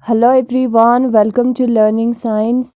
Hello everyone, welcome to learning science.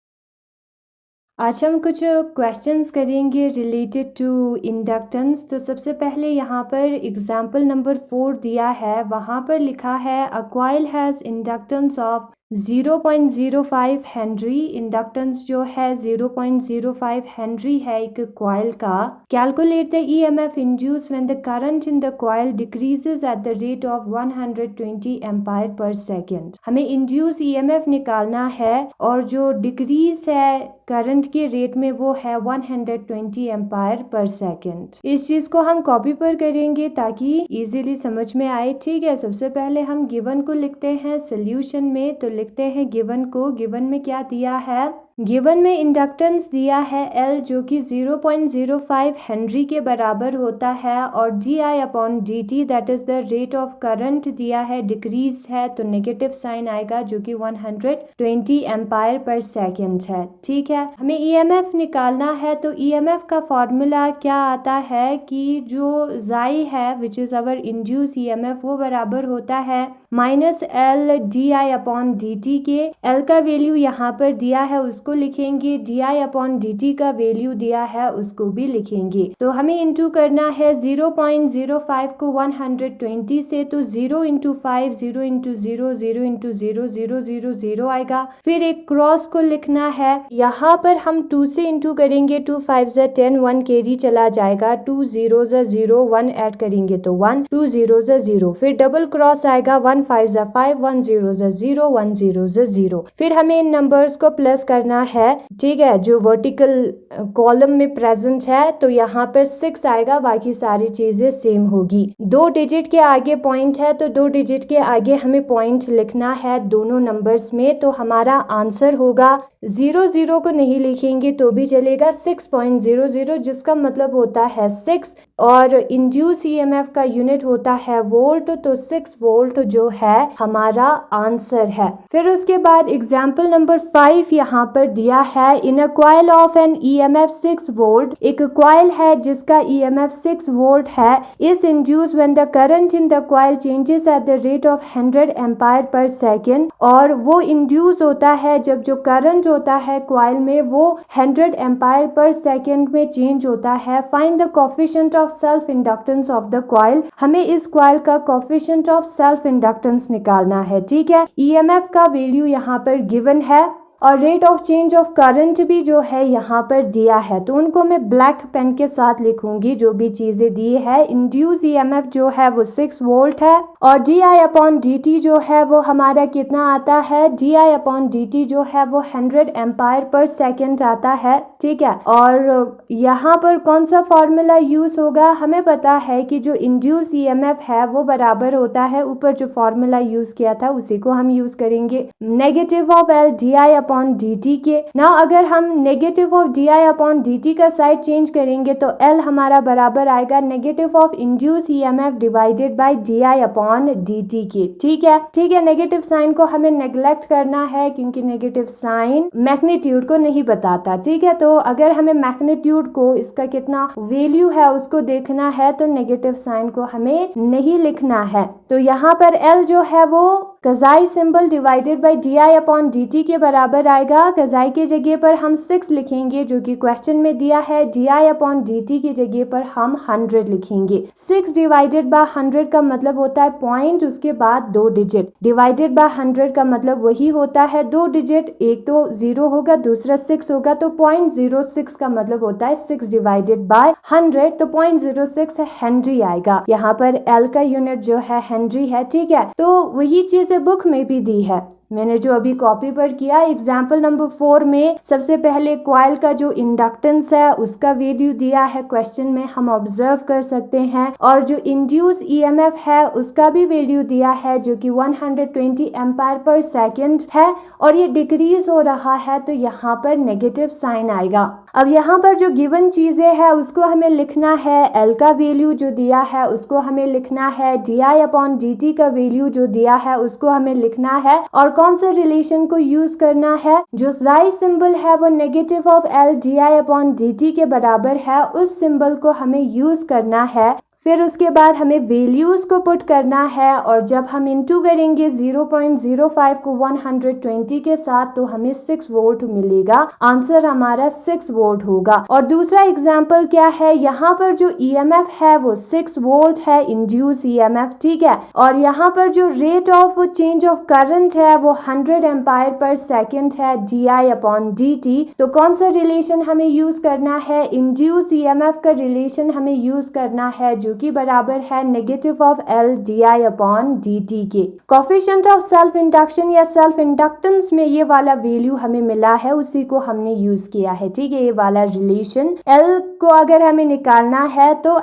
आज हम कुछ क्वेश्चंस करेंगे रिलेटेड टू इंडक्टेंस। तो सबसे पहले यहाँ पर एग्जांपल नंबर 4 दिया है, वहाँ पर लिखा है a coil has inductance of 0.05 henry. Inductance जो है 0.05 हेनरी है एक कॉइल का। Calculate the EMF induce when the current in the coil decreases at the rate of 120 ampere per second. हमें इंड्यूस ईएमएफ निकालना है और जो डिक्रीज है करंट के रेट में वो है 120 एम्पायर पर सेकेंड। इस चीज को हम कॉपी पर करेंगे ताकि इजीली समझ में आए। ठीक है, सबसे पहले हम गिवन को लिखते हैं सोल्यूशन में। तो लिखते हैं गिवन को। गिवन में क्या दिया है? गिवन में इंडक्टेंस दिया है L जो कि 0.05 हेनरी के बराबर होता है और di/dt that is the rate of current दिया है, डिक्रीज है तो नेगेटिव साइन आएगा जो कि 120 एम्पायर पर सेकेंड है। ठीक है, हमें ईएमएफ निकालना है। तो ईएमएफ का फॉर्मूला क्या आता है कि जो जाई है which is our induce EMF वो बराबर होता है -L di/dt के। L का वैल्यू यहाँ पर दिया है उसको लिखेंगे, di/dt का वैल्यू दिया है उसको भी लिखेंगे। तो हमें इंटू करना है 0.05 को 120 से, तो 0 × 5 0 × 0 0 × 0 0 0 0 आएगा। फिर एक क्रॉस को लिखना है। यहाँ पर हम 2 से इंटू करेंगे, 2 5 10 1 कैरी चला जाएगा, 2 0 0 1 ऐड करेंगे तो 1 2 0 0। फिर डबल क्रॉस आएगा, 1 5 5 1 0 0 1 0 0। फिर हमें इन नंबर्स को प्लस करना है। ठीक है, जो वर्टिकल कॉलम में प्रेजेंट है तो यहाँ पर 6 आएगा, बाकी सारी चीजें सेम होगी। 2 डिजिट के आगे पॉइंट है तो 2 डिजिट के आगे हमें पॉइंट लिखना है दोनों नंबर्स में। तो हमारा आंसर होगा 0 0 को नहीं लिखेंगे तो भी चलेगा, 6.00 जिसका मतलब होता है 6 और इंड्यूस ईएमएफ का यूनिट होता है वोल्ट। तो 6 वोल्ट जो है हमारा आंसर है। फिर उसके बाद एग्जाम्पल नंबर 5 यहाँ पर दिया है in a coil of an EMF 6 volt. एक कॉइल है जिसका ईएमएफ 6 वोल्ट है, is induce when the current in the coil changes at the rate of 100 ampere per second. और वो इंड्यूस होता है जब जो करंट होता है कॉइल में वो 100 एम्पायर पर सेकेंड में चेंज होता है। Find the coefficient of self inductance of the coil. हमें इस कॉइल का कोफिशिएंट ऑफ सेल्फ इंडक्टेंस निकालना है। ठीक है, ईएमएफ का वैल्यू यहाँ पर गिवन है और rate of change of current भी जो है यहाँ पर दिया है। तो उनको मैं ब्लैक पेन के साथ लिखूंगी जो भी चीजें दी है। इंड्यूस ईएमएफ जो है वो 6 वोल्ट है और di/dt जो है वो हमारा कितना आता है? di/dt जो है वो 100 एम्पायर पर सेकेंड आता है। ठीक है, और यहाँ पर कौन सा फॉर्मूला यूज होगा? हमें पता है कि जो इंड्यूस ईएमएफ है वो बराबर होता है, ऊपर जो फॉर्मूला यूज किया था उसी को हम यूज करेंगे, नेगेटिव ऑफ L di/dt के। ना अगर हम नेगेटिव ऑफ di/dt का साइड चेंज करेंगे तो L हमारा बराबर आएगा negative of induce EMF divided by di/dt के। ठीक है, नेगेटिव साइन को हमें नेग्लेक्ट करना है क्योंकि नेगेटिव साइन मैग्नीट्यूड को नहीं बताता। ठीक है, तो अगर हमें मैग्नीट्यूड को इसका कितना वैल्यू है उसको देखना है तो नेगेटिव साइन को हमें नहीं लिखना है। तो यहाँ पर L जो है वो कजाई सिंबल डिवाइडेड बाय di/dt के बराबर आएगा। कजाई के जगह पर हम 6 लिखेंगे जो कि क्वेश्चन में दिया है, di/dt की जगह पर हम 100 लिखेंगे। 6 डिवाइडेड बाय 100 का मतलब होता है पॉइंट, उसके बाद 2 डिजिट। डिवाइडेड बाय 100 का मतलब वही होता है 2 डिजिट, एक तो 0 होगा दूसरा 6 होगा, तो 0.06 का मतलब होता है 6 डिवाइडेड बाय 100, तो 0.06 हेनरी आएगा। यहाँ पर L का यूनिट जो है हेनरी है। ठीक है, तो वही चीज बुक में भी दी है, मैंने जो अभी कॉपी पर किया। एग्जाम्पल नंबर 4 में सबसे पहले कॉइल का जो इंडक्टेंस है उसका वैल्यू दिया है क्वेश्चन में, हम ऑब्जर्व कर सकते हैं। और जो इंड्यूस ईएमएफ है उसका भी वैल्यू दिया है जो कि 120 एम्पायर पर सेकेंड है और ये डिक्रीज हो रहा है तो यहाँ पर नेगेटिव साइन आएगा। अब यहाँ पर जो गिवन चीजें हैं उसको हमें लिखना है, L का वैल्यू जो दिया है उसको हमें लिखना है, di/dt का वैल्यू जो दिया है उसको हमें लिखना है और कौन सा रिलेशन को यूज करना है? जो जाई सिंबल है वो नेगेटिव ऑफ L di/dt के बराबर है, उस सिंबल को हमें यूज करना है। फिर उसके बाद हमें वैल्यूज़ को पुट करना है और जब हम इंटू करेंगे 0.05 को 120 के साथ तो हमें 6 वोल्ट मिलेगा। आंसर हमारा 6 वोल्ट होगा। और दूसरा एग्जाम्पल क्या है, यहाँ पर जो ईएमएफ है वो 6 वोल्ट है, इंड्यूस ईएमएफ, ठीक है। और यहाँ पर जो rate of change of current है वो 100 एम्पायर पर सेकेंड है, di/dt। तो कौन सा रिलेशन हमें यूज करना है, इंड्यूस ईएमएफ का रिलेशन हमें यूज करना है जो कि बराबर है नेगेटिव ऑफ L di/dt के। कोफिशिएंट ऑफ सेल्फ इंडक्शन या सेल्फ इंडक्टेंस में ये वाला वैल्यू हमें मिला है, उसी को हमने यूज किया है, ठीक है। ये वाला रिलेशन L को अगर हमें निकालना है तो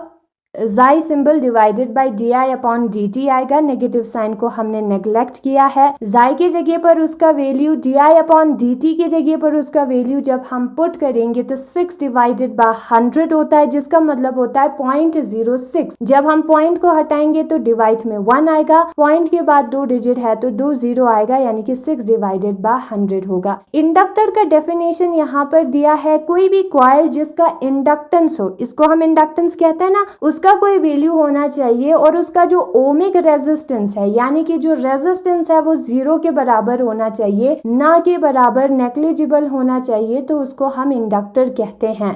जाई सिंबल डिवाइडेड बाय di/dt आएगा। नेगेटिव साइन को हमने नेग्लेक्ट किया है। जाई की जगह पर उसका वैल्यू, di/dt की जगह पर उसका वैल्यू जब हम पुट करेंगे तो 6 डिवाइडेड बाय 100 होता है, जिसका मतलब होता है 0.06। जब हम पॉइंट को हटाएंगे तो डिवाइड में 1 आएगा, पॉइंट के बाद 2 डिजिट है तो 2 0 आएगा, यानी कि 6 डिवाइडेड बाय 100 होगा। इंडक्टर का डेफिनेशन यहाँ पर दिया है, कोई भी कॉइल जिसका इंडक्टेंस हो, इसको हम इंडक्टेंस कहते हैं ना, उसका कोई वैल्यू होना चाहिए और उसका जो ओमिक रेजिस्टेंस है, यानी कि जो रेजिस्टेंस है वो 0 के बराबर होना चाहिए, ना के बराबर नेग्लिजिबल होना चाहिए, तो उसको हम इंडक्टर कहते हैं।